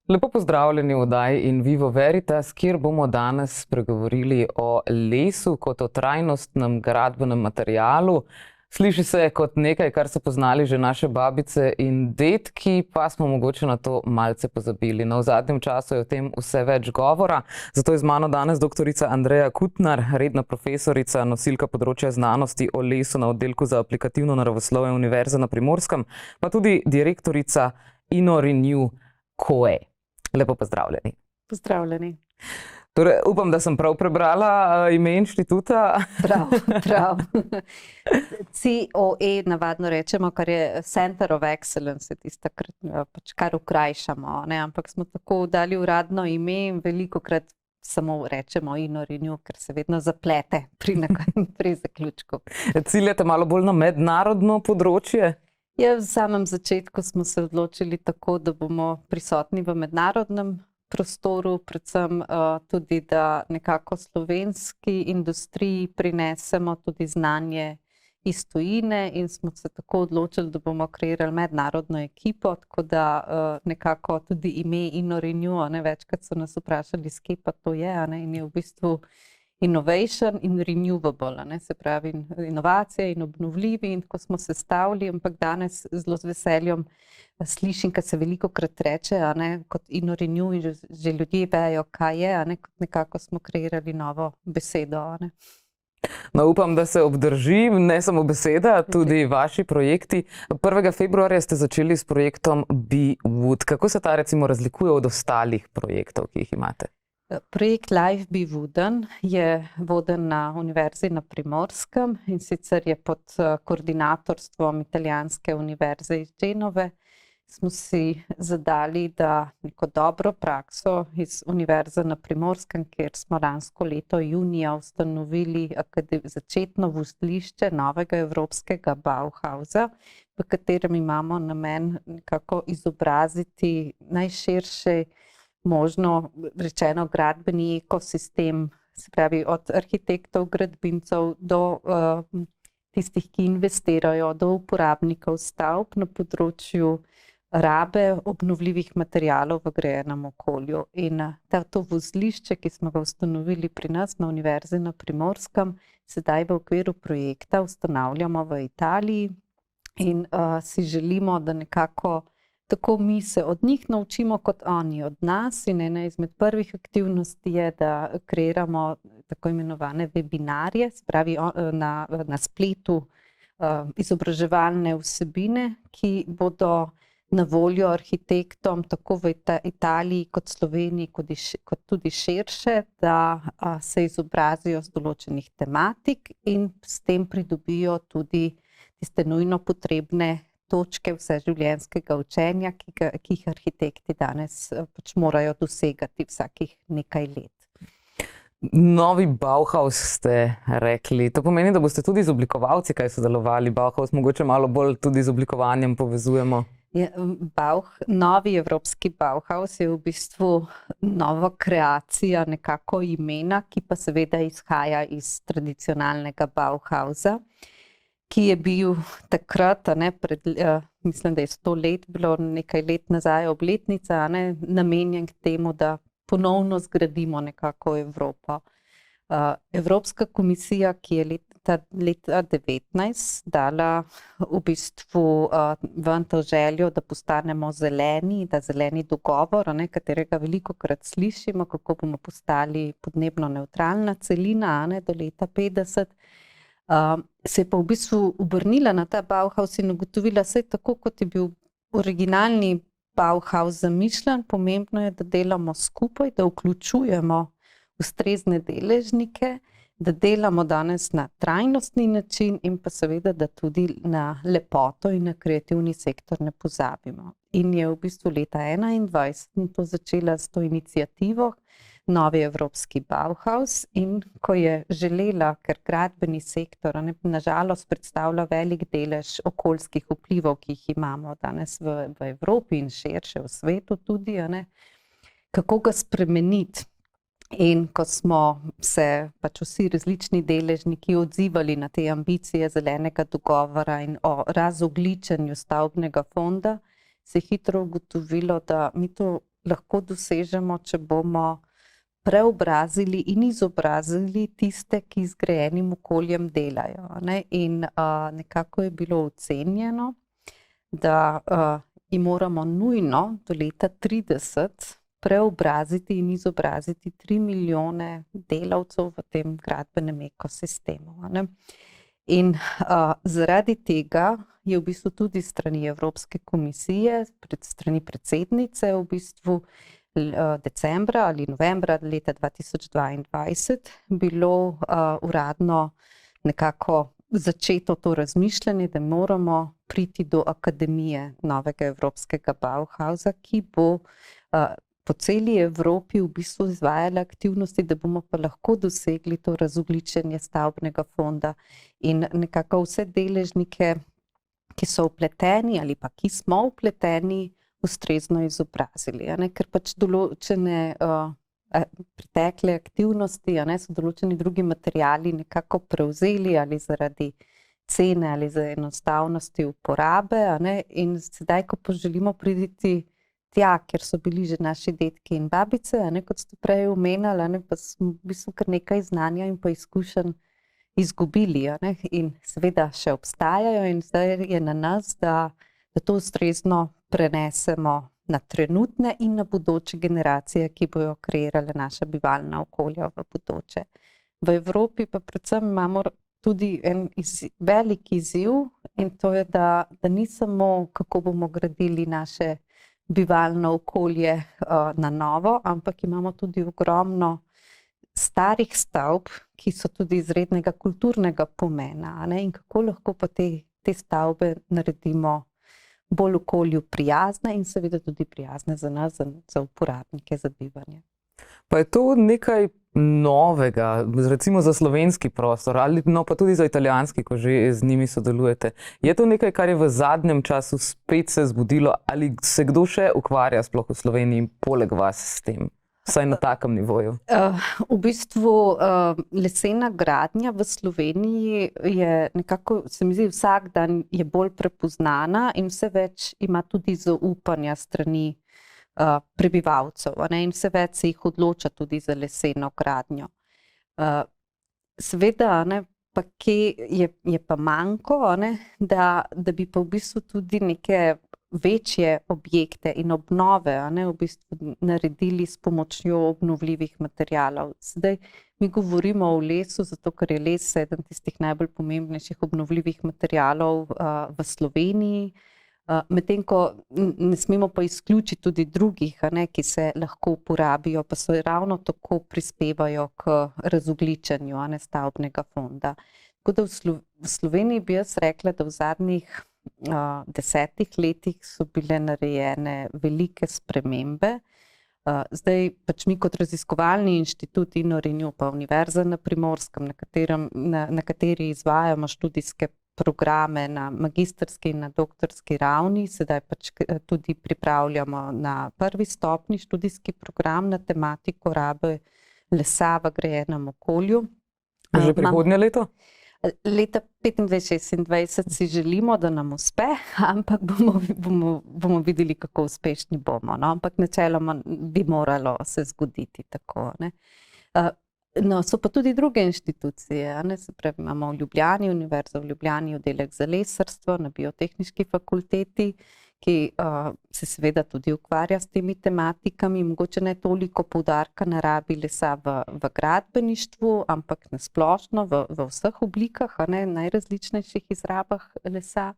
Lepo pozdravljeni v oddaji In Vivo Veritas, kjer bomo danes spregovorili o lesu kot o trajnostnem gradbenem materialu. Sliši se kot nekaj, kar so poznali že naše babice in dedki, pa smo mogoče na to malce pozabili. No, v zadnjem času je o tem vse več govora, zato je z mano danes doktorica Andreja Kutnar, redna profesorica, nosilka področja znanosti o lesu na oddelku za aplikativno naravoslovje Univerze na Primorskem, pa tudi direktorica InnoRenew Koe. Lepo pozdravljeni. Pozdravljeni. Torej, upam, da sem prav prebrala ime inštituta. Prav. COE navadno rečemo, kar je Center of Excellence, tistakrat pač kar ukrajšamo, ne? Ampak smo tako dali uradno ime in velikokrat samo rečemo InnoRenew, ker se vedno zaplete pri zaključku. Ciljate malo bolj na mednarodno področje? Ja, v samem začetku smo se odločili tako, da bomo prisotni v mednarodnem prostoru, predvsem tudi, da nekako slovenski industriji prinesemo tudi znanje iz tujine in smo se tako odločili, da bomo kreirali mednarodno ekipo, tako da nekako tudi ime InnoRenew, večkrat so nas vprašali, s kje pa to je, in je v bistvu innovation in renewable, se pravi inovacije in obnovljivi, in ko smo se stavili, ampak danes zelo z veseljem slišim, kad se velikokrat reče, kot InnoRenew, in že ljudje vejo, kaj je, kot nekako smo kreirali novo besedo. No, upam, da se obdrži, ne samo beseda, tudi vaši projekti. 1. februarja ste začeli s projektom BeWood. Kako se ta recimo razlikuje od ostalih projektov, ki jih imate? Projekt Life Be Wooden je voden na Univerzi na Primorskem in sicer je pod koordinatorstvom Italijanske univerze iz Genove. Smo si zadali, da neko dobro prakso iz Univerze na Primorskem, kjer smo lansko leto junija ustanovili začetno vozlišče novega evropskega Bauhausa, v katerem imamo namen nekako izobraziti najširše možno rečeno gradbeni ekosistem, se pravi od arhitektov, gradbincev do tistih, ki investirajo, do uporabnikov stavb na področju rabe obnovljivih materialov v grajenem okolju. In to vozlišče, ki smo ga ustanovili pri nas na Univerzi na Primorskem, sedaj v okviru projekta ustanavljamo v Italiji in si želimo, da nekako tako mi se od njih naučimo, kot oni od nas, in ena izmed prvih aktivnosti je, da kreiramo tako imenovane webinarje, se pravi na spletu izobraževalne vsebine, ki bodo na voljo arhitektom tako v Italiji kot Sloveniji, kot tudi širše, da se izobrazijo z določenih tematik in s tem pridobijo tudi tiste nujno potrebne točke vseživljenjskega učenja, ki jih arhitekti danes pač morajo dosegati vsakih nekaj let. Novi Bauhaus ste rekli. To pomeni, da boste tudi z oblikovalci kaj sodelovali. Bauhaus mogoče malo bolj tudi z oblikovanjem povezujemo. Novi evropski Bauhaus je v bistvu nova kreacija nekako imena, ki pa seveda izhaja iz tradicionalnega Bauhausa, ki je bil takrat, mislim, da je 100 let, bilo nekaj let nazaj obletnica, namenjen k temu, da ponovno zgradimo nekako Evropo. Evropska komisija, ki je leta 2019 dala v bistvu ven to željo, da postanemo zeleni, da zeleni dogovor, katerega velikokrat slišimo, kako bomo postali podnebno nevtralna celina do leta 50, se je pa v bistvu obrnila na ta Bauhaus in ugotovila, saj tako kot je bil originalni Bauhaus zamišljen, pomembno je, da delamo skupaj, da vključujemo ustrezne deležnike, da delamo danes na trajnostni način in pa seveda, da tudi na lepoto in na kreativni sektor ne pozabimo. In je v bistvu leta 2021 to začela s to iniciativo, Novi evropski Bauhaus, in ko je želela, ker gradbeni sektor nažalost predstavlja velik delež okoljskih vplivov, ki jih imamo danes v Evropi in širše v svetu tudi, kako ga spremeniti. In ko smo se pač vsi različni deležniki odzivali na te ambicije zelenega dogovora in o razogljičenju stavbnega fonda, se je hitro ugotovilo, da mi to lahko dosežemo, če bomo preobrazili in izobrazili tiste, ki z grajenim okoljem delajo, ne. In nekako je bilo ocenjeno, da jim moramo nujno do leta 30 preobraziti in izobraziti 3 milijone delavcev v tem gradbenem ekosistemu, a ne. In zaradi tega je v bistvu tudi strani Evropske komisije, strani predsednice v bistvu decembra ali novembra leta 2022 bilo uradno nekako začeto to razmišljanje, da moramo priti do akademije novega evropskega Bauhausa, ki bo po celi Evropi v bistvu izvajala aktivnosti, da bomo pa lahko dosegli to razogljičenje stavbnega fonda in nekako vse deležnike, ki so vpleteni ali pa ki smo vpleteni, ustrezno izobrazili, a ne, ker pač določene pretekle aktivnosti, a ne, so določeni drugi materiali nekako prevzeli ali zaradi cene ali za enostavnosti uporabe, a ne, in sedaj, ko pa želimo priti tja, kjer so bili že naši dedki in babice, a ne, kot ste prej omenjali, a ne, pa smo v bistvu kar nekaj znanja in pa izkušenj izgubili, a ne, in seveda še obstajajo in zdaj je na nas, da to ustrezno prenesemo na trenutne in na bodoče generacije, ki bojo kreirale naša bivalna okolja v bodoče. V Evropi pa predvsem imamo tudi en velik izziv in to je, da ni samo, kako bomo gradili naše bivalno okolje na novo, ampak imamo tudi ogromno starih stavb, ki so tudi izrednega kulturnega pomena, a ne, in kako lahko pa te stavbe naredimo bolj okolju prijazne in seveda tudi prijazne za nas, za uporabnike, za bivanje. Pa je to nekaj novega, recimo za slovenski prostor, ali no pa tudi za italijanski, ko že z njimi sodelujete. Je to nekaj, kar je v zadnjem času spet se zbudilo, ali se kdo še ukvarja sploh v Sloveniji poleg vas s tem? Vsaj na takem nivoju. V bistvu lesena gradnja v Sloveniji je nekako, se mi zdi, vsak dan je bolj prepoznana in vse več ima tudi zaupanja strani prebivalcev, a ne, in vse več se jih odloča tudi za leseno gradnjo. Seveda, a ne, pa kje je pa manjko, a ne, da bi pa v bistvu tudi neke večje objekte in obnove, a ne, v bistvu naredili s pomočjo obnovljivih materialov. Zdaj mi govorimo o lesu, zato ker je les eden tistih najbolj pomembnejših obnovljivih materialov v Sloveniji, medtem ko ne smemo pa izključiti tudi drugih, a ne, ki se lahko uporabijo, pa so ravno tako prispevajo k razogljičenju, a ne, stavbnega fonda. Tako da v Sloveniji bi jaz rekla, da v zadnjih 10 letih so bile narejene velike spremembe. Zdaj pač mi kot raziskovalni inštitut INNORENEW pa Univerza na Primorskem, na kateri izvajamo študijske programe na magistrski in na doktorski ravni, sedaj pač tudi pripravljamo na prvi stopnji študijski program na tematiko rabe lesa v grajenem okolju. Že prihodnje leto? Leta 2025-2026 si želimo, da nam uspe, ampak bomo videli, kako uspešni bomo, no? Ampak načeloma bi moralo se zgoditi tako, ne. No, so pa tudi druge inštitucije, a ne, se pravi, imamo v Ljubljani, Univerza v Ljubljani, oddelek za lesarstvo na Biotehniški fakulteti, ki se seveda tudi ukvarja s temi tematikami, mogoče ne toliko poudarka na rabi lesa v gradbeništvu, ampak na splošno v vseh oblikah, a ne, najrazličnejših izrabah lesa.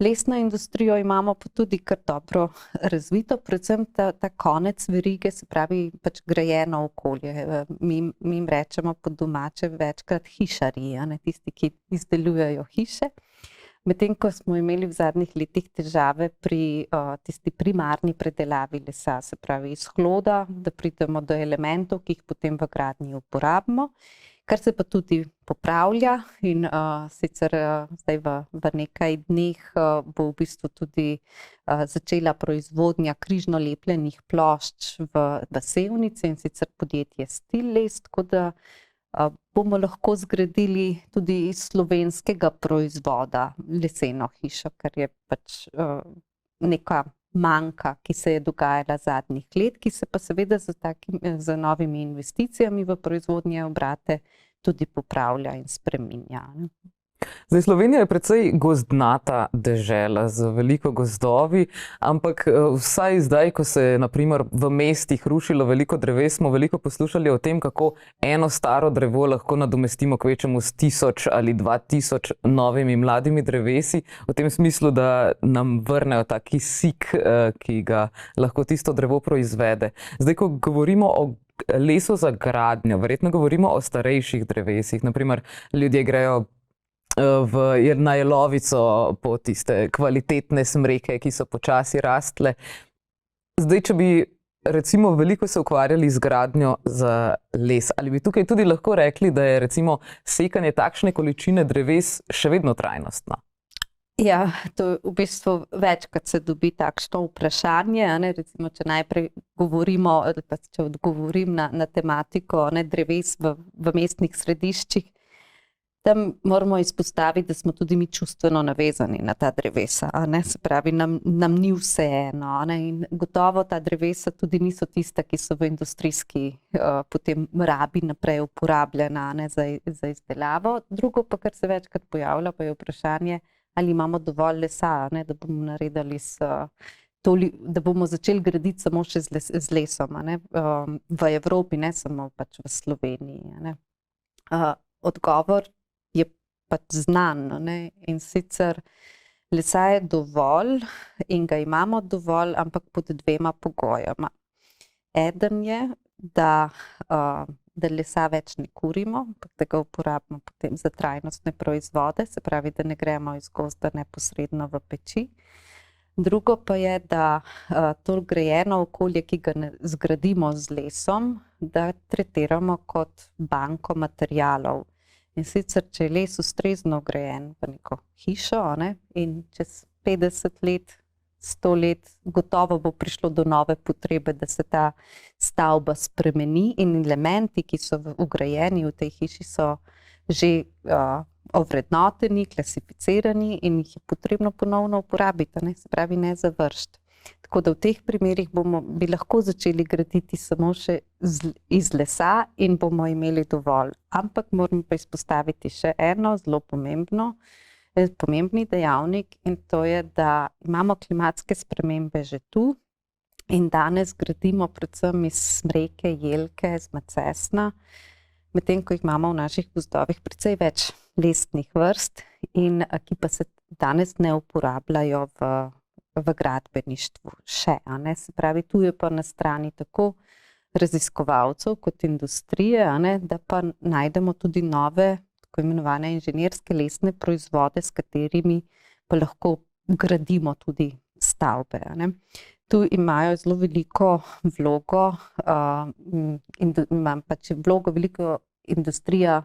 Lesno industrijo imamo pa tudi kar dobro razvito, predvsem ta konec verige, se pravi pač grajeno okolje. Mi jim rečemo po domače večkrat hišarji, a ne, tisti, ki izdelujejo hiše. Medtem ko smo imeli v zadnjih letih težave pri tisti primarni predelavi lesa, se pravi iz hloda, da pridemo do elementov, ki jih potem v gradnji uporabimo, kar se pa tudi popravlja in sicer zdaj v nekaj dneh bo v bistvu tudi začela proizvodnja križno lepljenih plošč v Sevnici, in sicer podjetje Stilleles, tako da bomo lahko zgradili tudi iz slovenskega proizvoda leseno hišo, kar je pač neka manjka, ki se je dogajala zadnjih let, ki se pa seveda z novimi investicijami v proizvodnje obrate tudi popravlja in spreminja. Zdaj, Slovenija je precej gozdnata dežela z veliko gozdovi, ampak vsaj zdaj, ko se je na primer v mestih rušilo veliko dreves, smo veliko poslušali o tem, kako eno staro drevo lahko nadomestimo kvečemu s 1000 ali 2000 novimi mladimi drevesi, v tem smislu, da nam vrnejo ta kisik, ki ga lahko tisto drevo proizvede. Zdaj, ko govorimo o lesu za gradnjo, verjetno govorimo o starejših drevesih, naprimer ljudje grejo na jelovico po tiste kvalitetne smreke, ki so počasi rastle. Zdaj, če bi recimo veliko se ukvarjali z gradnjo za les, ali bi tukaj tudi lahko rekli, da je recimo sekanje takšne količine dreves še vedno trajnostno? Ja, to v bistvu večkrat se dobi takšno vprašanje, recimo, če najprej govorimo, če odgovorim na tematiko dreves v mestnih središčih, tam moramo izpostaviti, da smo tudi mi čustveno navezani na ta drevesa, se pravi, nam ni vseeno, in gotovo ta drevesa tudi niso tista, ki so v industrijski potem rabi naprej uporabljena za izdelavo. Drugo pa, kar se večkrat pojavlja, pa je vprašanje, ali imamo dovolj lesa, da bomo naredili da bomo začeli graditi samo še z lesom, v Evropi, ne samo pač v Sloveniji. Odgovor je pač znan, in sicer lesa je dovolj in ga imamo dovolj, ampak pod dvema pogojama. Eden je, da lesa več ne kurimo, ampak da ga uporabimo potem za trajnostne proizvode, se pravi, da ne gremo iz gozda neposredno v peči. Drugo pa je, da to grajeno okolje, ki ga zgradimo z lesom, da tretiramo kot banko materialov. In sicer, če je les ustrezno vgrajen v neko hišo, in čez 50 let, 100 let, gotovo bo prišlo do nove potrebe, da se ta stavba spremeni in elementi, ki so vgrajeni v tej hiši, so že ovrednoteni, klasificirani in jih je potrebno ponovno uporabiti, se pravi ne završiti. Tako da v teh primerih bi lahko začeli graditi samo še iz lesa in bomo imeli dovolj. Ampak moramo pa izpostaviti še eno zelo pomembni dejavnik, in to je, da imamo klimatske spremembe že tu in danes gradimo predvsem iz smreke, jelke, iz macesna, medtem ko jih imamo v naših gozdovih precej več lesnih vrst, in ki pa se danes ne uporabljajo v gradbeništvu še. Se pravi, tu je pa na strani tako raziskovalcev kot industrije, da pa najdemo tudi nove, tako imenovane inženirske lesne proizvode, s katerimi pa lahko gradimo tudi stavbe. Tu imajo zelo veliko vlogo, veliko industrija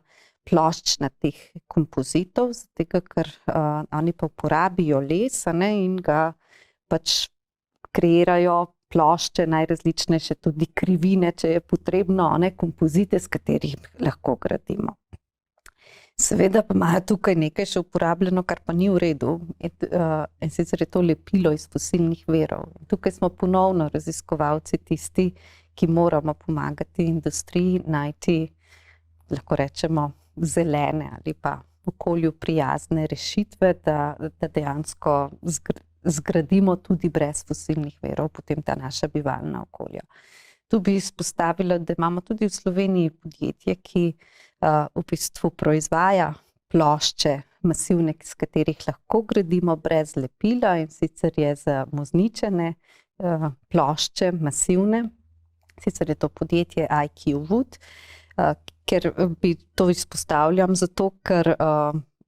ploščnatih kompozitov, zato ker oni pa uporabijo les in ga pač kreirajo plošče, najrazličnejše tudi krivine, če je potrebno, kompozite, s katerih lahko gradimo. Seveda pa imajo tukaj nekaj še uporabljeno, kar pa ni v redu, in sicer je to lepilo iz fosilnih virov. Tukaj smo ponovno raziskovalci tisti, ki moramo pomagati industriji najti, lahko rečemo, zelene ali pa okolju prijazne rešitve, da dejansko zgradimo tudi brez fosilnih virov potem ta naša bivalna okolja. Tu bi izpostavila, da imamo tudi v Sloveniji podjetje, ki v bistvu proizvaja plošče masivne, s katerih lahko gradimo brez lepila, in sicer je za mozničene plošče masivne, sicer je to podjetje IQ Wood, ker bi to izpostavljam zato, ker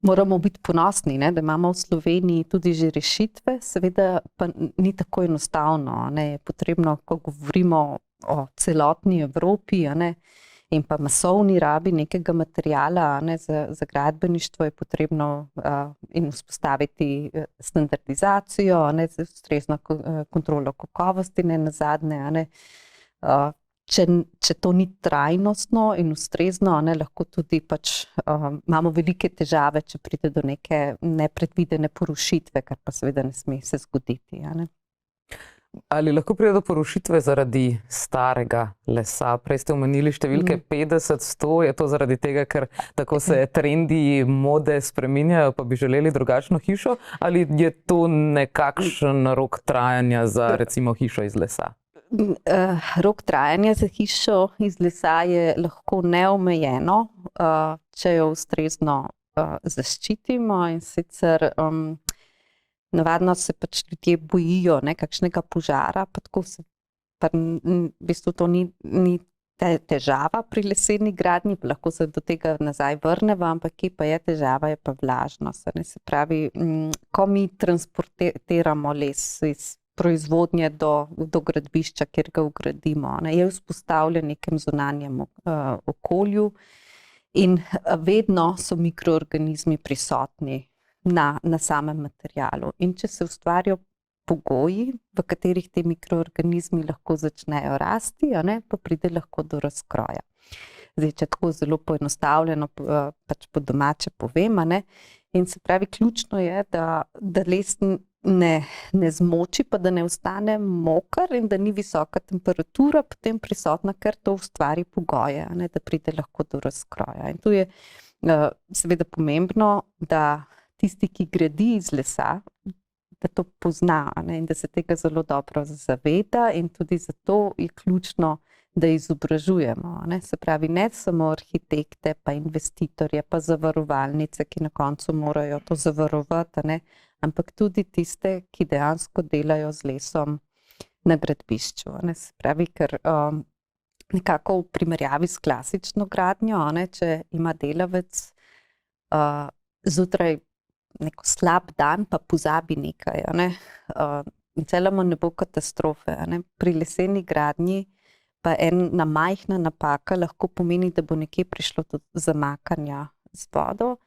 moramo biti ponosni, da imamo v Sloveniji tudi že rešitve, seveda pa ni tako enostavno, je potrebno, ko govorimo o celotni Evropi, in pa masovni rabi nekega materiala, za gradbeništvo je potrebno in vzpostaviti standardizacijo, z ustrezno kontrolo kakovosti, nazadnje, če to ni trajnostno in ustrezno, lahko tudi pač imamo velike težave, če pride do neke nepredvidene porušitve, kar pa seveda ne sme se zgoditi. Ali lahko pride do porušitve zaradi starega lesa? Prej ste omenili številke 50, 100, je to zaradi tega, ker tako se trendi mode spreminjajo, pa bi želeli drugačno hišo, ali je to nekakšen rok trajanja za recimo hišo iz lesa? Rok trajanja za hišo iz lesa je lahko neomejeno, če jo ustrezno zaščitimo, in sicer navadno se pač ljudje bojijo kakšnega požara, pa tako se, pa v bistvu to ni težava pri leseni gradnji, pa lahko se do tega nazaj vrnemo, ampak kje pa je težava, je pa vlažnost. Se pravi, ko mi transportiramo les iz proizvodnje do gradbišča, kjer ga vgradimo, je vzpostavljen v nekem zunanjem okolju in vedno so mikroorganizmi prisotni na samem materialu. In če se ustvarijo pogoji, v katerih ti mikroorganizmi lahko začnejo rasti, pa pride lahko do razkroja. Zdaj, če tako zelo poenostavljeno pač po domače povem, in se pravi, ključno je, da les ne zmoči, pa da ne ostane moker in da ni visoka temperatura potem prisotna, ker to ustvari pogoje, da pride lahko do razkroja. In tu je seveda pomembno, da tisti, ki gradi iz lesa, da to pozna, in da se tega zelo dobro zaveda, in tudi zato je ključno, da izobražujemo. Se pravi, ne samo arhitekte, pa investitorje, pa zavarovalnice, ki na koncu morajo to zavarovati, ampak tudi tiste, ki dejansko delajo z lesom na gradbišču. Se pravi, ker nekako v primerjavi s klasično gradnjo, če ima delavec zjutraj neko slab dan, pa pozabi nekaj, in celoma ne bo katastrofe. Pri leseni gradnji pa ena majhna napaka lahko pomeni, da bo nekje prišlo do zamakanja z vodo,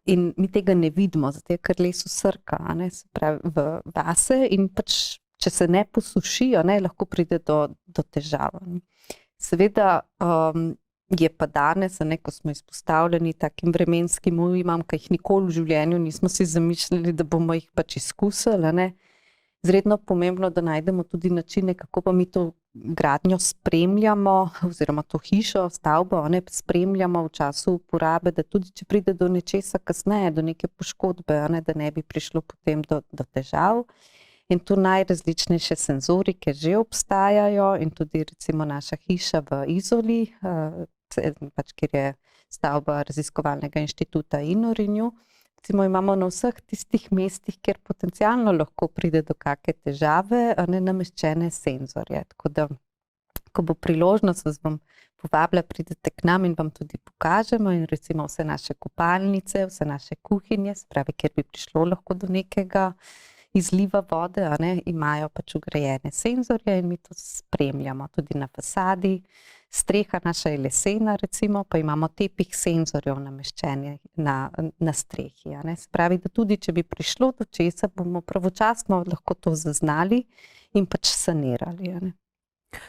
in mi tega ne vidimo, zato ker les vsrka, se pravi v vase, in pač, če se ne posuši, lahko pride do težav. Seveda je pa danes, ko smo izpostavljeni takim vremenskim ujmam, ki jih nikoli v življenju nismo si zamišljali, da bomo jih pač izkusili, izredno pomembno, da najdemo tudi načine, kako pa mi to gradnjo spremljamo, oziroma to hišo, stavbo, spremljamo v času uporabe, da tudi če pride do nečesa kasneje, do neke poškodbe, da ne bi prišlo potem do težav. In tu najrazličnejše senzorike že obstajajo, in tudi recimo naša hiša v Izoli, pač kjer je stavba Raziskovalnega inštituta Inorinju, recimo imamo na vseh tistih mestih, kjer potencialno lahko pride do kakšne težave, nameščene senzorje. Tako da, ko bo priložnost, vas bom povabila, pridete k nam in vam tudi pokažemo, in recimo vse naše kopalnice, vse naše kuhinje, se pravi, kjer bi prišlo lahko do nekega izliva vode, imajo pač vgrajene senzorje in mi to spremljamo tudi na fasadi. Streha naša je lesena, recimo, pa imamo tepih senzorjev nameščenih na strehi. Se pravi, da tudi če bi prišlo do česa, bomo pravočasno lahko to zaznali in pač sanirali.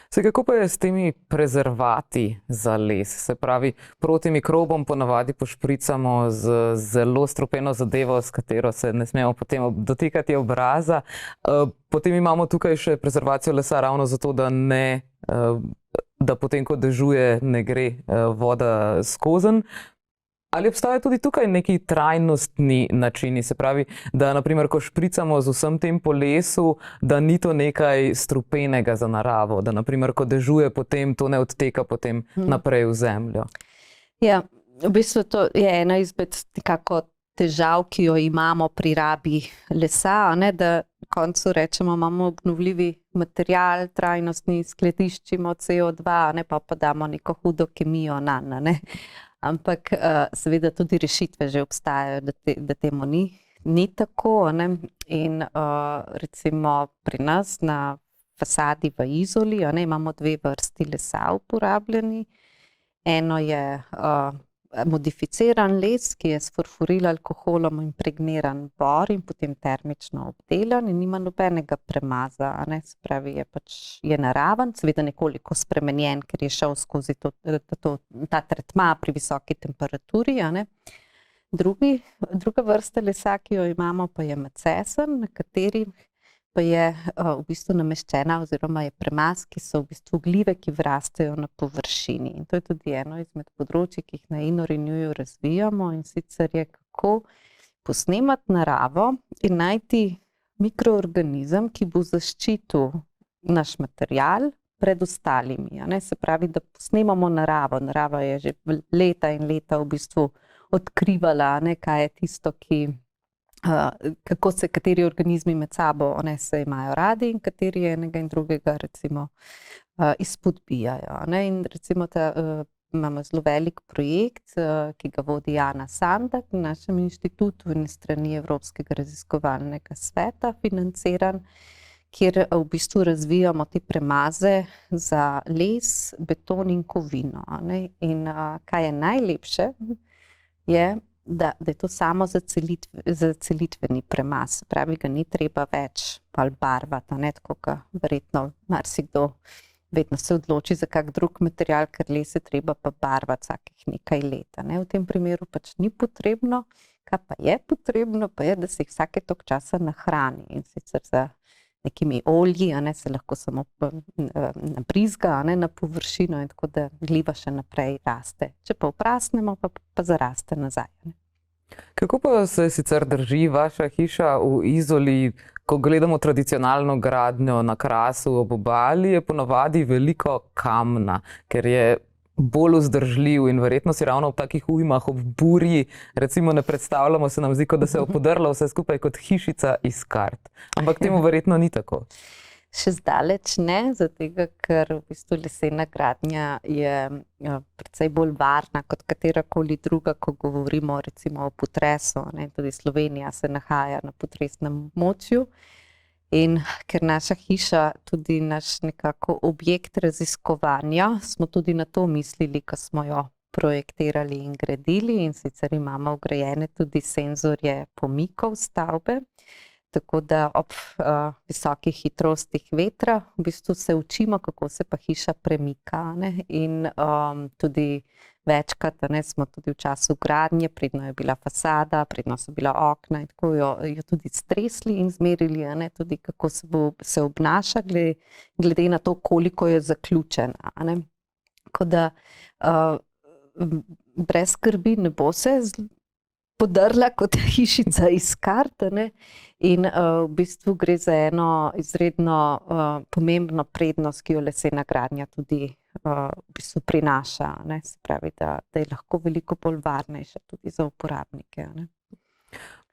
Kako pa je s temi prezervati za les? Se pravi, proti mikrobom ponavadi pošpricamo z zelo strupeno zadevo, s katero se ne smemo potem dotikati obraza. Potem imamo tukaj še prezervacijo lesa ravno zato, da potem, ko dežuje, ne gre voda skozenj. Ali obstajajo tudi tukaj neki trajnostni načini, se pravi, da naprimer, ko špricamo z vsem tem po lesu, da ni to nekaj strupenega za naravo, da naprimer, ko dežuje, potem to ne odteka potem naprej v zemljo? Ja, v bistvu to je ena izmed nekako težav, ki jo imamo pri rabi lesa, da na koncu rečemo, imamo obnovljivi material, trajnostni, skladiščimo CO2, pa damo neko hudo kemijo nanj, Ampak seveda tudi rešitve že obstajajo, da temu ni tako. In recimo pri nas na fasadi v Izoli imamo dve vrsti lesa uporabljeni. Eno je modificiran les, ki je s furfuril alkoholom impregniran bor in potem termično obdelan in nima nobenega premaza. Se pravi, je naraven, seveda nekoliko spremenjen, ker je šel skozi ta tretma pri visoki temperaturi. Druga vrsta lesa, ki jo imamo, pa je macesen, na kateri pa je v bistvu nameščena oziroma je premaz, ki so v bistvu gljive, ki vrastejo na površini. In to je tudi eno izmed področij, ki jih na InnoRenewju razvijamo, in sicer je, kako posnemati naravo in najti mikroorganizem, ki bo zaščitil naš material pred ostalimi. Se pravi, da posnemamo naravo. Narava je že leta in leta v bistvu odkrivala, kaj je tisto, kako se kateri organizmi med sabo se imajo radi in kateri enega in drugega recimo izpodbijajo. In recimo imamo zelo velik projekt, ki ga vodi Jana Sandak na našem inštitutu in strani Evropskega raziskovalnega sveta financiran, kjer v bistvu razvijamo te premaze za les, beton in kovino. In kaj je najlepše, je, da je to samo zacelitveni premaz. Pravi, ga ni treba več barvati, tako kot verjetno marsikdo vedno se odloči za kak drug material, ker les je treba pa barvati vsakih nekaj let. V tem primeru pač ni potrebno. Kaj pa je potrebno, pa je, da se jih vsake toliko časa nahrani. In sicer za nekimi olji, se lahko samo nabrizga na površino, in tako da gljiva še naprej raste. Če pa oprasnemo, pa zaraste nazaj. Kako pa se sicer drži vaša hiša v Izoli, ko gledamo tradicionalno gradnjo na Krasu ob obali, je ponavadi veliko kamna, ker je bolj vzdržljiv in verjetno si ravno ob takih ujmah, ob burji, recimo ne predstavljamo, se nam zdi, kot da se je opodrlo vse skupaj kot hišica iz kart. Ampak temu verjetno ni tako. Še zdaleč ne, zato ker v bistvu lesena gradnja je precej bolj varna kot katerakoli druga, ko govorimo recimo o potresu. Tudi Slovenija se nahaja na potresnem območju. In ker naša hiša, tudi naš nekako objekt raziskovanja, smo tudi na to mislili, ko smo jo projektirali in gradili, in sicer imamo vgrajene tudi senzorje pomikov stavbe, tako da ob visokih hitrostih vetra v bistvu se učimo, kako se pa hiša premika. In tudi večkrat smo tudi v času gradnje, predno je bila fasada, predno so bila okna, in tako jo tudi stresli in zmerili, tudi kako se obnaša glede na to, koliko je zaključena. Tako da brez skrbi ne bo se podrla kot hišica iz kart, in v bistvu gre za eno izredno pomembno prednost, ki jo lesena gradnja tudi v bistvu prinaša. Se pravi, da je lahko veliko bolj varnejša tudi za uporabnike.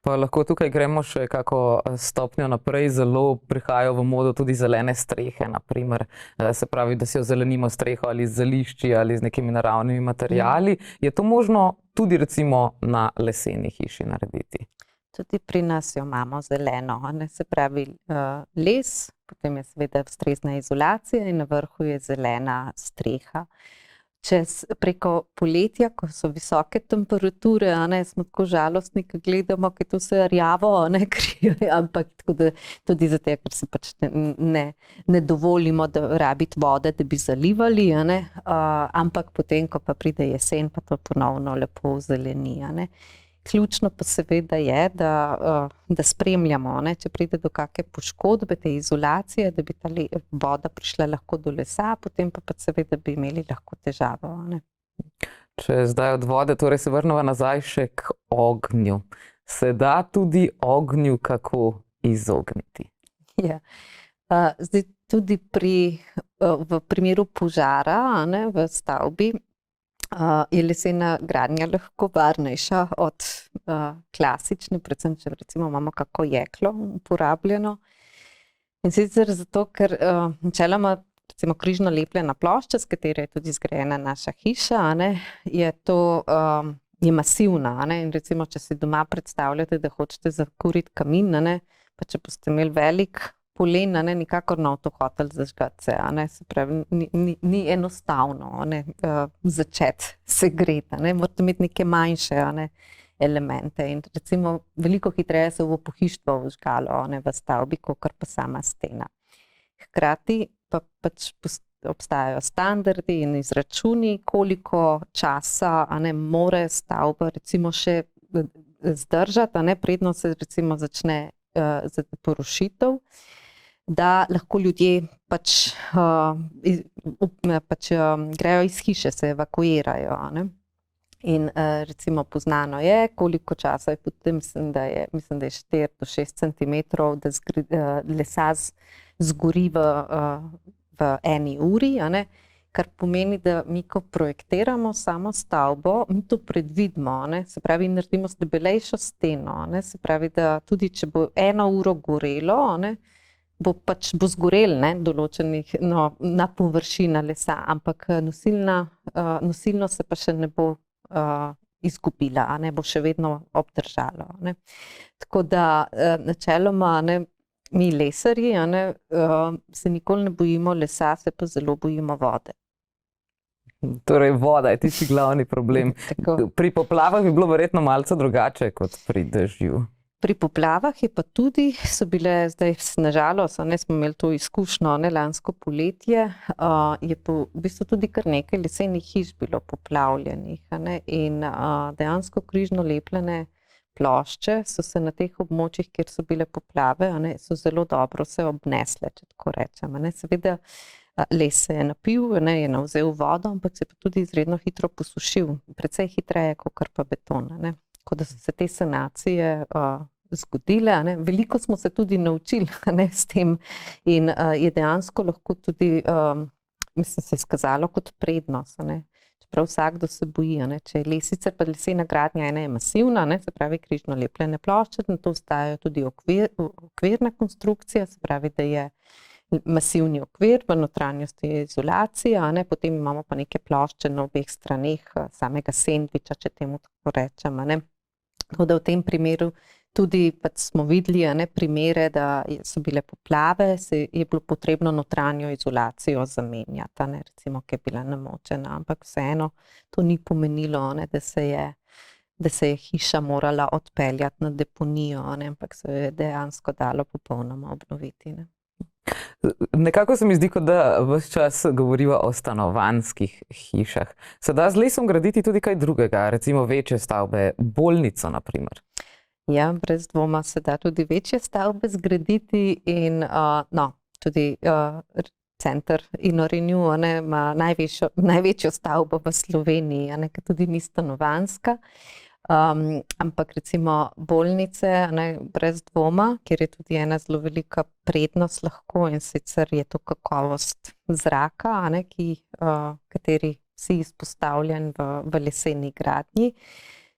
Pa lahko tukaj gremo še kako stopnjo naprej, zelo prihajajo v modo tudi zelene strehe, naprimer. Se pravi, da si ozelenimo streho ali z zelišči ali z nekimi naravnimi materiali. Je to možno tudi recimo na leseni hiši narediti? Tudi pri nas jo imamo zeleno. Se pravi les, potem je seveda ustrezna izolacija in na vrhu je zelena streha. Preko poletja, ko so visoke temperature, smo tako žalostni, ko gledamo, ker to se rjavo krije, ampak tudi zato, ker si pač ne dovolimo, da rabiti vode, da bi zalivali, ampak potem, ko pa pride jesen, pa to ponovno lepo zeleni. Ključno pa seveda je, da spremljamo, če pride do kakšne poškodbe, te izolacije, da bi ta voda prišla lahko do lesa, potem pa seveda bi imeli lahko težavo. Če zdaj od vode, torej se vrnemo nazaj še k ognju. Se da tudi ognju kako izogniti? Ja. Zdaj tudi v primeru požara v stavbi je lesena gradnja lahko varnejša od klasične, predvsem če recimo imamo kako jeklo uporabljeno. In sicer zato, ker načeloma recimo križno lepljena plošča, s katero je tudi zgrajena naša hiša, je masivna. In recimo, če si doma predstavljate, da hočete zakuriti kamin, pa če boste imeli velik polen, nikakor ne boste hoteli zažgati se. Se pravi, ni enostavno začeti se greti. Morate imeti neke manjše elemente. In recimo veliko hitreje se bo pohištvo vžgalo v stavbi, kakor pa sama stena. Hkrati pa pač obstajajo standardi in izračuni, koliko časa more stavba recimo še zdržati, predno se recimo začne porušitev. da lahko ljudje grejo iz hiše, se evakuirajo. Ne? In recimo poznano je, koliko časa je potem, mislim, da je 4 do 6 centimetrov, da lesa zgori v eni uri, a ne? Kar pomeni, da mi, ko projektiramo samo stavbo, mi to predvidimo, ne? Se pravi, naredimo debelejšo steno, ne? Se pravi, da tudi če bo 1 uro gorelo, ne? Bo zgorel, ne? Na površina lesa, ampak nosilno se pa še ne bo izgubila, a ne, bo še vedno obdržalo. Ne. Tako da načeloma, ne, mi lesarji, a ne, se nikoli ne bojimo lesa, se pa zelo bojimo vode. Torej voda je tisti glavni problem. Pri poplavah bi bilo verjetno malce drugače kot pri dežju. Pri poplavah je pa tudi, so bile zdaj nažalost, ne smo imeli to izkušnjo, ne, lansko poletje, je v bistvu tudi kar nekaj lesenih hiš bilo poplavljenih, ne, in dejansko križno lepljene plošče so se na teh območjih, kjer so bile poplave, ne, so zelo dobro se obnesle, če tako rečem. Ne. Seveda les se je napil, ne, je navzel vodo, ampak se je pa tudi izredno hitro posušil, precej hitreje kot pa beton. Ne. Tako da so se te sanacije zgodile, ne. Veliko smo se tudi naučili, ne, s tem in je dejansko lahko tudi, mislim, se izkazalo kot prednost, ne. Čeprav vsakdo se boji, ne. Če je les, sicer pa lesena gradnja, ena je masivna, ne, se pravi križno lepljene plošče, na to vstajajo tudi okvirna konstrukcija, se pravi, da je masivni okvir, v notranjosti je izolacija, ne, potem imamo pa neke plošče na obeh straneh samega sendviča, če temu tako rečem, ne. Tako da v tem primeru tudi smo videli, ne, primere, da so bile poplave, je bilo potrebno notranjo izolacijo zamenjati, ne, recimo, ki je bila namočena, ampak vseeno to ni pomenilo, ne, da se je hiša morala odpeljati na deponijo, ne, ampak se je dejansko dalo popolnoma obnoviti. Ne. Nekako se mi zdi, kot da ves čas govoriva o stanovanjskih hišah. Se da z lesom graditi tudi kaj drugega, recimo večje stavbe, bolnico na primer? Ja, brez dvoma se da tudi večje stavbe zgraditi in tudi center InnoRenew, ne, ima največjo stavbo v Sloveniji, ne, ki tudi ni stanovanjska. Ampak recimo bolnice, ne, brez dvoma, kjer je tudi ena zelo velika prednost lahko, in sicer je to kakovost zraka, ne, kateri si izpostavljen v leseni gradnji.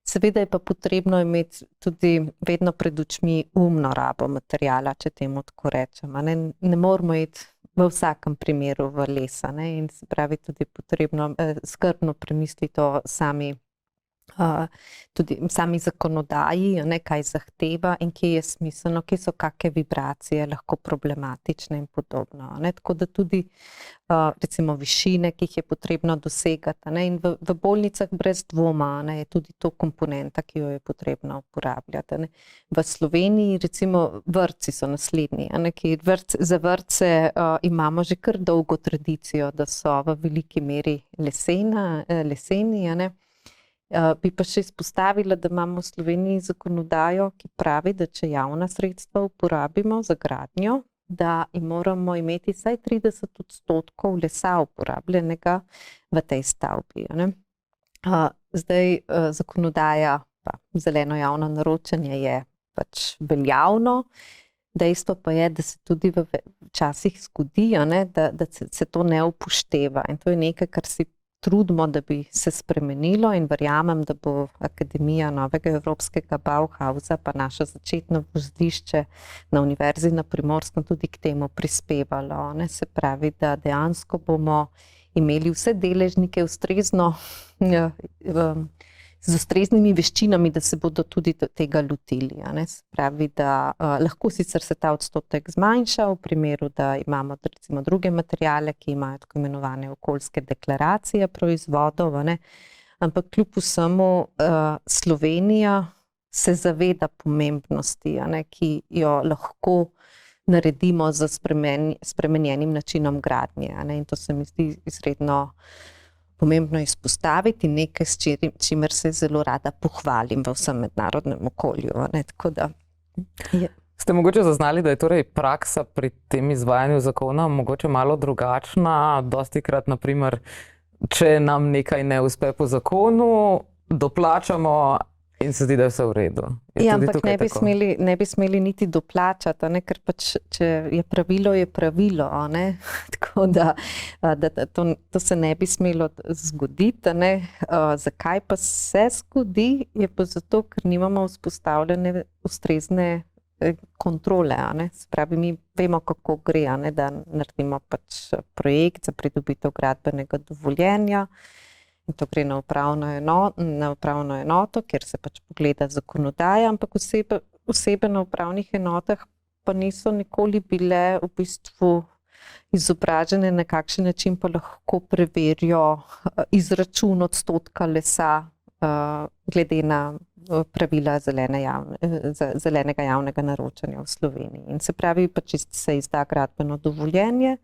Seveda je pa potrebno imeti tudi vedno pred očmi umno rabo materiala, če temu tako rečem. Ne moramo iti v vsakem primeru v lesa, ne, in se pravi tudi potrebno skrbno premisliti o sami zakonodaji, ne, kaj zahteva in kje je smiselno, kje so kakšne vibracije lahko problematične in podobno. Ne. Tako da tudi recimo višine, ki jih je potrebno dosegati, ne, in v bolnicah brez dvoma, ne, je tudi to komponenta, ki jo je potrebno uporabljati. Ne. V Sloveniji recimo vrtci so naslednji, ne, za vrtce imamo že kar dolgo tradicijo, da so v veliki meri leseni, ne. Bi pa še izpostavila, da imamo v Sloveniji zakonodajo, ki pravi, da če javna sredstva uporabimo za gradnjo, da moramo imeti vsaj 30% lesa uporabljenega v tej stavbi. Ne. Zdaj zakonodaja, pa zeleno javno naročanje je pač veljavno, dejstvo pa je, da se tudi včasih zgodi, ne, da se to ne upošteva, in to je nekaj, kar si trudimo, da bi se spremenilo, in verjamem, da bo Akademija novega evropskega Bauhausa pa naše začetno vozlišče na Univerzi na Primorskem tudi k temu prispevalo. Ne. Se pravi, da dejansko bomo imeli vse deležnike z ustreznimi veščinami, da se bodo tudi tega lotili. Ne. Se pravi, da lahko sicer se ta odstotek zmanjša v primeru, da imamo recimo druge materiale, ki imajo tako imenovane okoljske deklaracije proizvodov, ne. Ampak kljub vsemu Slovenija se zaveda pomembnosti, ne, ki jo lahko naredimo z spremenjenim načinom gradnje, ne. In to se mi zdi izredno pomembno izpostaviti, nekaj, s čimer se zelo rada pohvalim v vsem mednarodnem okolju. Ne, tako da, Ste mogoče zaznali, da je torej praksa pri tem izvajanju zakona mogoče malo drugačna? Dostikrat, naprimer, če nam nekaj ne uspe po zakonu, doplačamo in se zdi, da je vse v redu. Je Ja, tudi ampak tukaj tako? ne bi smeli niti doplačati, a ne, ker pač, če je pravilo, a ne. Tako da to se ne bi smelo zgoditi, a ne. Zakaj pa se zgodi, je pa zato, ker nimamo vzpostavljene ustrezne kontrole, a ne. Se pravi, mi vemo, kako gre, a ne, da naredimo pač projekt za pridobitev gradbenega dovoljenja. In to gre na upravno enoto, kjer se pač pogleda zakonodaja, ampak osebe na upravnih enotah pa niso nikoli bile v bistvu izobražene, na kakšen način pa lahko preverijo izračun odstotka lesa glede na pravila zelenega javnega naročanja v Sloveniji. In se pravi, pač se izda gradbeno dovoljenje,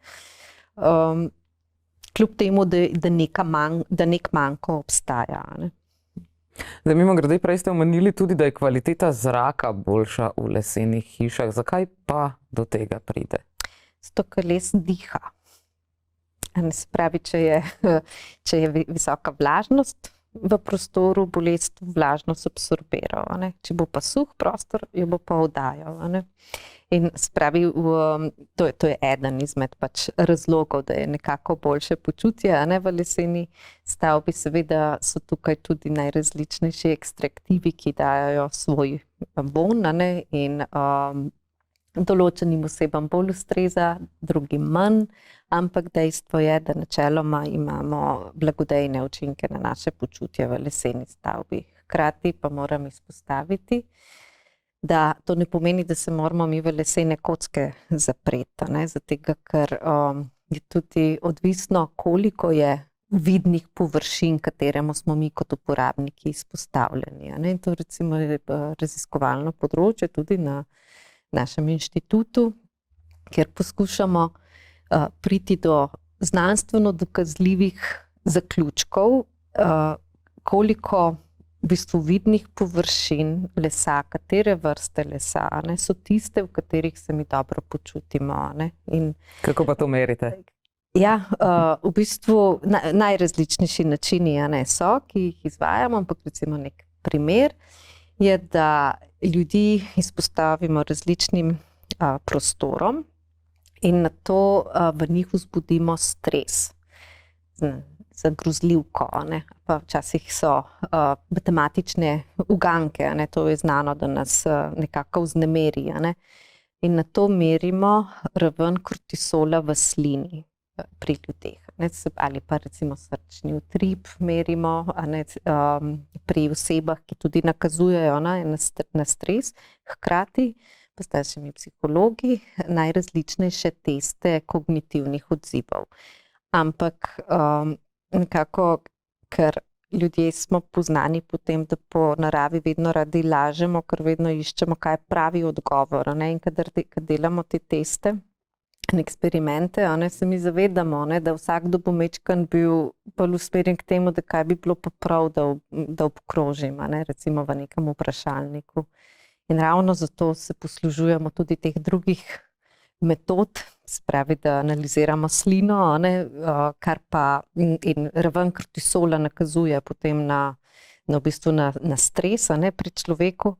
kljub temu, da nek manko obstaja, ne. Zdaj, mimogrede, prej ste omenili tudi, da je kvaliteta zraka boljša v lesenih hišah. Zakaj pa do tega pride? Zato, ker les diha. Se pravi, če je visoka vlažnost v prostoru, bo les vlažnost absorbiral, a ne. Če bo pa suh prostor, jo bo pa oddajal, a ne. In se pravi, to je eden izmed pač razlogov, da je nekako boljše počutje, a ne, v leseni stavbi. Seveda so tukaj tudi najrazličnejši ekstraktivi, ki dajo svoj vonj, a ne, in določenim osebam bolj ustreza, drugim manj, ampak dejstvo je, da načeloma imamo blagodejne učinke na naše počutje v leseni stavbi. Hkrati pa moram izpostaviti, da to ne pomeni, da se moramo mi v lesene kocke zapreti, ne, zato ker je tudi odvisno, koliko je vidnih površin, kateremu smo mi kot uporabniki izpostavljeni, a ne. In to recimo je raziskovalno področje tudi na našem inštitutu, kjer poskušamo priti do znanstveno dokazljivih zaključkov, koliko v bistvu vidnih površin lesa, katere vrste lesa, ne, so tiste, v katerih se mi dobro počutimo, ne. In kako pa to merite? Ja, v bistvu najrazličnejši načini, a ne, so, ki jih izvajamo, ampak recimo nek primer je, da ljudi izpostavimo različnim prostorom in nato v njih vzbudimo stres za grozljivko, a ne. Pa včasih so matematične uganke, a ne, to je znano, da nas nekako vznemiri, a ne. In nato merimo raven kortisola v slini pri ljudeh, ne, ali pa recimo srčni utrip merimo, a ne, pri osebah, ki tudi nakazujejo na stres. Hkrati pa s našimi psihologi najrazličnejše teste kognitivnih odzivov. Ampak nekako, ker ljudje smo poznani po tem, da po naravi vedno radi lažemo, ker vedno iščemo, kaj je pravi odgovor, a ne, in kadar delamo te teste in eksperimente, a ne, se mi zavedamo, ne, da vsakdo bo majčkeno bil bolj usmerjen k temu, da kaj bi bilo pa prav, da obkrožim, a ne, recimo v nekem vprašalniku. In ravno zato se poslužujemo tudi teh drugih metod, se pravi, da analiziramo slino, a ne, kar pa in raven kortisola nakazuje potem v bistvu na stres, a ne, pri človeku.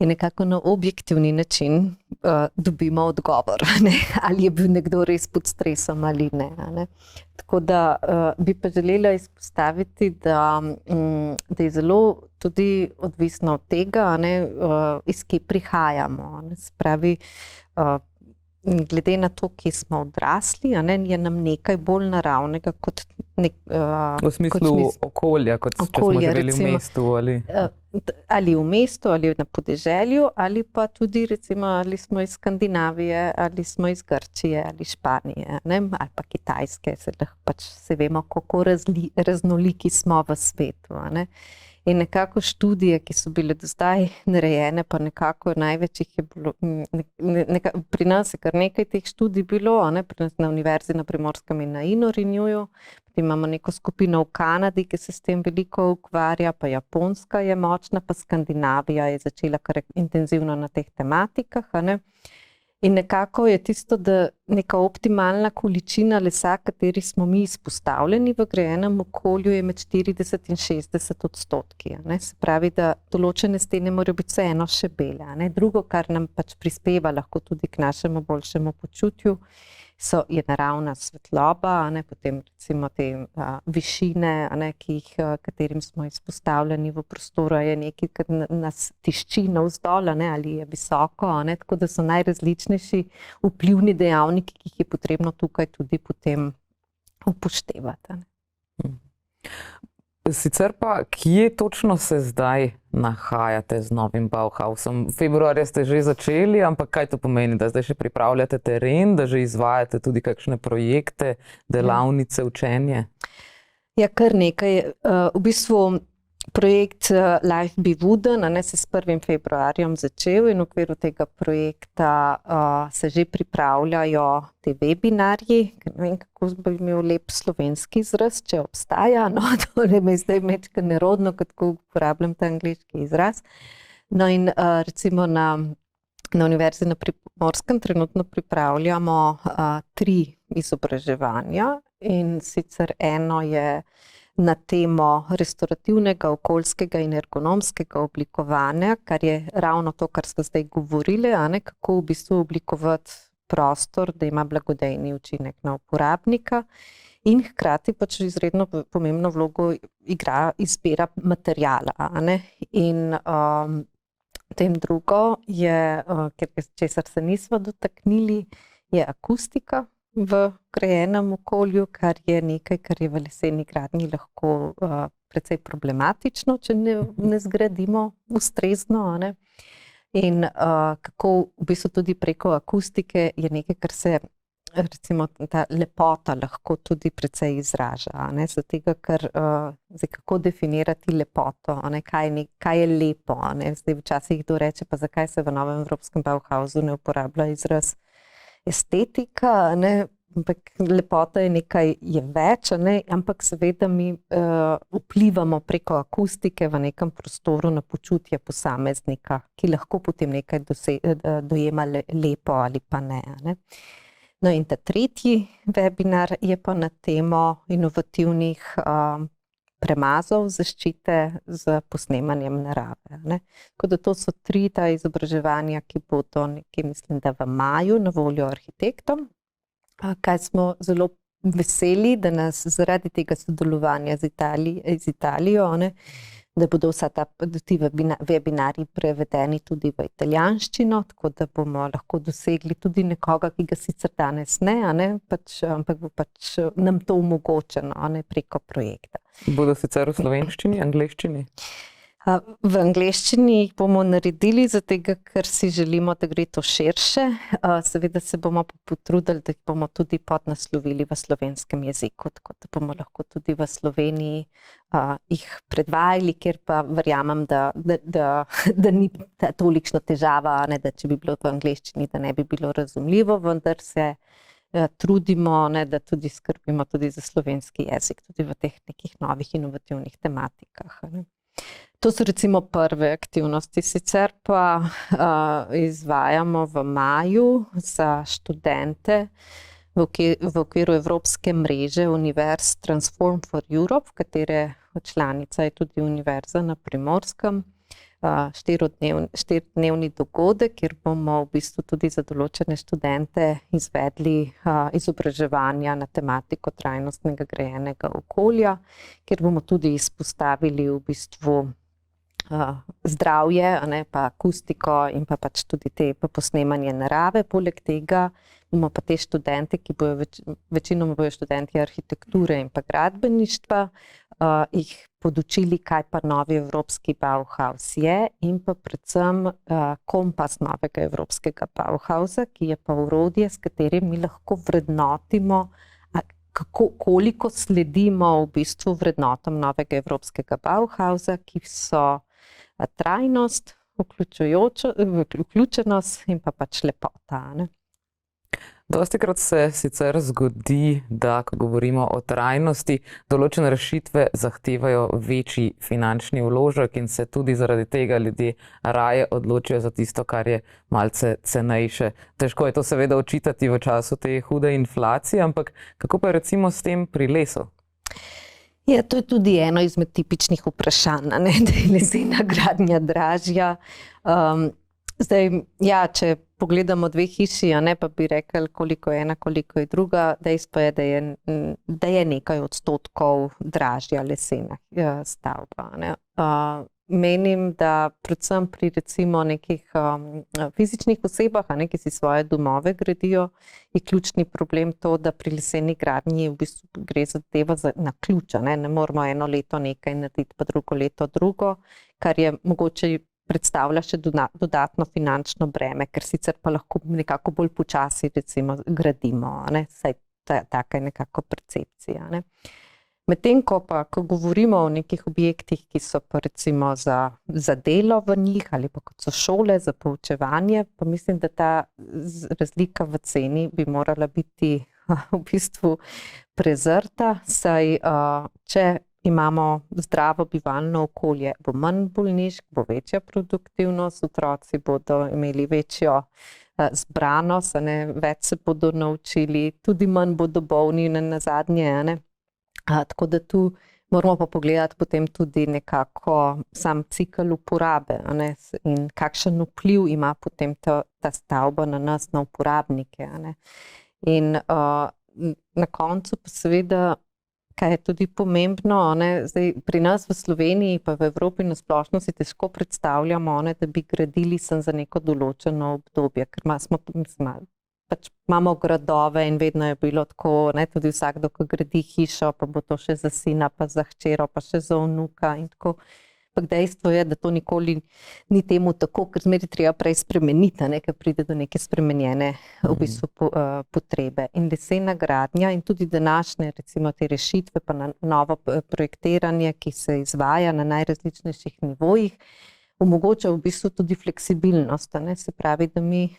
In nekako na objektivni način dobimo odgovor, ne, ali je bil nekdo res pod stresom ali ne, a ne. Tako da bi pa želela izpostaviti, da je zelo tudi odvisno od tega, a ne, iz kje prihajamo, a ne. Se pravi, glede na to, kje smo odrasli, a ne, je nam nekaj bolj naravnega kot v smislu okolja, kot če smo živeli v mestu ali v mestu, ali na podeželju, ali pa tudi recimo, ali smo iz Skandinavije, ali smo iz Grčije, ali Španije, ne, ali pa Kitajske, pač se vemo, kako raznoliki smo v svetu, a ne. In nekako študije, ki so bile do zdaj narejene, pa nekako največ jih je bilo, pri nas je kar nekaj teh študij bilo, a ne, pri nas na Univerzi na Primorskem in na INORINJUju, Potem imamo neko skupino v Kanadi, ki se s tem veliko ukvarja, pa Japonska je močna, pa Skandinavija je začela kar intenzivno na teh tematikah, a ne. In nekako je tisto, da neka optimalna količina lesa, kateri smo mi izpostavljeni v grajenem okolju, je med 40 in 60%. A ne. Se pravi, da določene stene morajo biti vseeno še bele. A ne. Drugo, kar nam pač prispeva lahko tudi k našemu boljšemu počutju, je naravna svetloba, a ne, potem recimo te višine, a ne, katerim smo izpostavljeni v prostoru, je nekaj, kar nas tišči navzdol, a ne, ali je visoko, a ne, tako da so najrazličnejši vplivni dejavniki, ki jih je potrebno tukaj tudi potem upoštevati. A ne. Sicer pa, kje točno se zdaj nahajate z novim Bauhausom? Februarja ste že začeli, ampak kaj to pomeni, da zdaj še pripravljate teren, da že izvajate tudi kakšne projekte, delavnice, učenje? Ja, kar nekaj. V bistvu projekt Life Be Wooden, a ne, se s 1. februarjem začel in v okviru tega projekta se že pripravljajo te webinarji, ker ne vem, kako bi imel lep slovenski izraz, če obstaja, no, to ne me zdaj mečka nerodno, kako uporabljam ta angleški izraz. No in recimo na Univerzi na Primorskem trenutno pripravljamo 3 izobraževanja in sicer eno je na temo restorativnega, okoljskega in ergonomskega oblikovanja, kar je ravno to, kar smo zdaj govorili, a ne, kako v bistvu oblikovati prostor, da ima blagodejni učinek na uporabnika in hkrati pač izredno pomembno vlogo igra izbira materiala, a ne. In potem drugo je, česar se nismo dotaknili, je akustika v grajenem okolju, kar je nekaj, kar je v leseni gradnji lahko precej problematično, če ne zgradimo ustrezno, a ne. In kako v bistvu tudi preko akustike je nekaj, kar se recimo ta lepota lahko tudi precej izraža, a ne, zaradi tega, ker zdaj kako definirati lepoto, a ne, kaj je lepo, a ne, zdaj včasih kdo reče, pa zakaj se v novem evropskem Bauhausu ne uporablja izraz estetika, a ne, ampak lepota je nekaj, je več, a ne, ampak seveda mi vplivamo preko akustike v nekem prostoru na počutje posameznika, ki lahko potem nekaj dojema lepo ali pa ne, a ne. No in ta tretji webinar je pa na temo inovativnih premazov zaščite z posnemanjem narave, ne. Tako da to so 3 ta izobraževanja, ki bodo nekje, mislim, da v maju na voljo arhitektom, kaj smo zelo veseli, da nas zaradi tega sodelovanja z Italijo, ne, da bodo ti webinarji prevedeni tudi v italijanščino, tako da bomo lahko dosegli tudi nekoga, ki ga sicer danes ne, a ne, ampak bo pač nam to omogočeno, a ne, preko projekta. Bodo sicer v slovenščini, angleščini? V angleščini jih bomo naredili, zato ker si želimo, da gre to širše. Seveda se bomo potrudili, da jih bomo tudi podnaslovili v slovenskem jeziku, tako da bomo lahko tudi v Sloveniji jih predvajali, kjer pa verjamem, da ni tolikšna težava, ne, da če bi bilo v angleščini, da ne bi bilo razumljivo, vendar se trudimo, ne, da tudi skrbimo tudi za slovenski jezik, tudi v teh nekih novih inovativnih tematikah, ne. To so recimo prve aktivnosti, sicer pa izvajamo v maju za študente v okviru Evropske mreže univerz Transform for Europe, katere članica je tudi Univerza na Primorskem, 4-dnevni dogodek, kjer bomo v bistvu tudi za določene študente izvedli izobraževanja na tematiko trajnostnega grajenega okolja, kjer bomo tudi izpostavili v bistvu zdravje, a ne, pa akustiko in pa pač tudi te posnemanje narave. Poleg tega bomo pa te študente, ki bojo večinoma bojo študenti arhitekture in pa gradbeništva, jih podučili, kaj pa novi evropski Bauhaus je in pa predvsem kompas novega evropskega Bauhausa, ki je pa orodje, s katerim mi lahko vrednotimo, koliko sledimo v bistvu vrednotam novega evropskega Bauhausa, ki so trajnost, vključenost in pa pač lepota, ne. Dostikrat se sicer zgodi, da ko govorimo o trajnosti, določene rešitve zahtevajo večji finančni vložek in se tudi zaradi tega ljudje raje odločijo za tisto, kar je malce cenejše. Težko je to seveda očitati v času te hude inflacije, ampak kako pa je recimo s tem pri lesu? Ja, to je tudi eno izmed tipičnih vprašanj, da je lesena gradnja dražja. Zdaj, ja, če pogledamo dve hiši, pa bi rekli, koliko je ena, koliko je druga, dejstvo je, da je nekaj odstotkov dražja lesena stavba. Menim, da predvsem pri recimo nekih fizičnih osebah, ki si svoje domove gradijo, je ključni problem to, da pri leseni gradnji v bistvu gre zadeva na ključa. Ne moramo eno leto nekaj narediti, pa drugo leto drugo, kar je mogoče predstavlja še dodatno finančno breme, ker sicer pa lahko nekako bolj počasi recimo gradimo, saj taka je nekako percepcija. Medtem ko govorimo o nekih objektih, ki so pa recimo za delo v njih ali pa kot so šole za poučevanje, pa mislim, da ta razlika v ceni bi morala biti v bistvu prezrta, saj če imamo zdravo bivalno okolje, bo manj bolnišk, bo večja produktivnost, otroci bodo imeli večjo zbranost, več se bodo naučili, tudi manj bodo bolni nazadnje. Tako da tu moramo pa pogledati potem tudi nekako sam cikel uporabe in kakšen vpliv ima potem ta stavba na nas, na uporabnike. In na koncu pa seveda, kaj je tudi pomembno, zdaj pri nas v Sloveniji pa v Evropi na splošno si težko predstavljamo, da bi gradili sem za neko določeno obdobje, ker imamo gradove in vedno je bilo tako, tudi vsakdo, ko gradi hišo, pa bo to še za sina, pa za hčero, pa še za vnuka in tako. Ampak dejstvo je, da to nikoli ni temu tako, ker zmeraj treba prej spremeniti, ker pride do neke spremenjene v bistvu potrebe. In lesena gradnja in tudi današnje recimo te rešitve, pa na novo projektiranje, ki se izvaja na najrazličnejših nivojih, omogoča v bistvu tudi fleksibilnost. Se pravi, da mi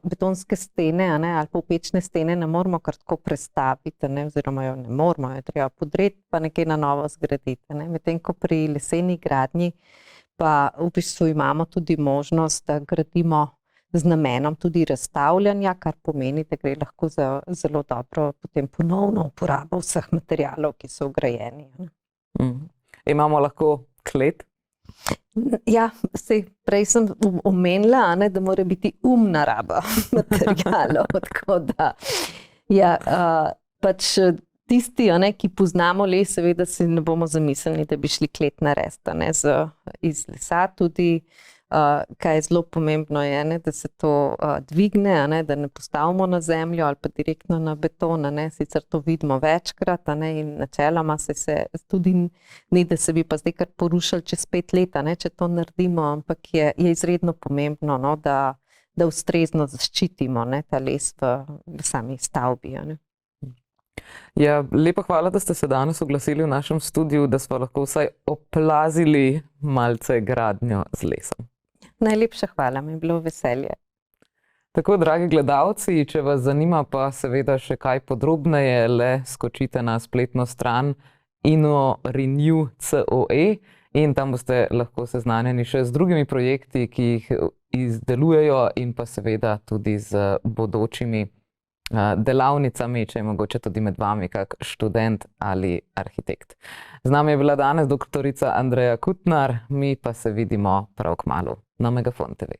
betonske stene ali pa opečne stene ne moramo kar tako prestaviti, oziroma jo ne moramo, jo treba podreti pa nekaj na novo zgraditi. Medtem ko pri leseni gradnji pa v bistvu imamo tudi možnost, da gradimo z namenom tudi razstavljanja, kar pomeni, da gre lahko za zelo dobro potem ponovno uporabo vseh materialov, ki so vgrajeni. Imamo lahko klet? Ja, prej sem omenila, da mora biti umna raba materialov, tako da pač tisti, ki poznamo les, seveda si ne bomo zamislili, da bi šli klet narediti iz lesa. Tudi, kaj je zelo pomembno je, da se to dvigne, da ne postavimo na zemljo ali pa direktno na beton, sicer to vidimo večkrat in načeloma se tudi ni, da se bi pa zdaj kar porušili čez 5 let, če to naredimo, ampak je izredno pomembno, da ustrezno zaščitimo ta les v sami stavbi. Ja, lepa hvala, da ste se danes oglasili v našem studiu, da smo lahko vsaj oplazili malce gradnjo z lesom. Najlepša hvala, mi je bilo veselje. Tako, dragi gledalci, če vas zanima pa seveda še kaj podrobneje, le skočite na spletno stran inorenew.co.e in tam boste lahko seznanjeni še z drugimi projekti, ki jih izdelujejo in pa seveda tudi z bodočimi delavnicami, če je mogoče tudi med vami kak študent ali arhitekt. Z nami je bila danes doktorica Andreja Kutnar, mi pa se vidimo prav kmalu na Megafon TV.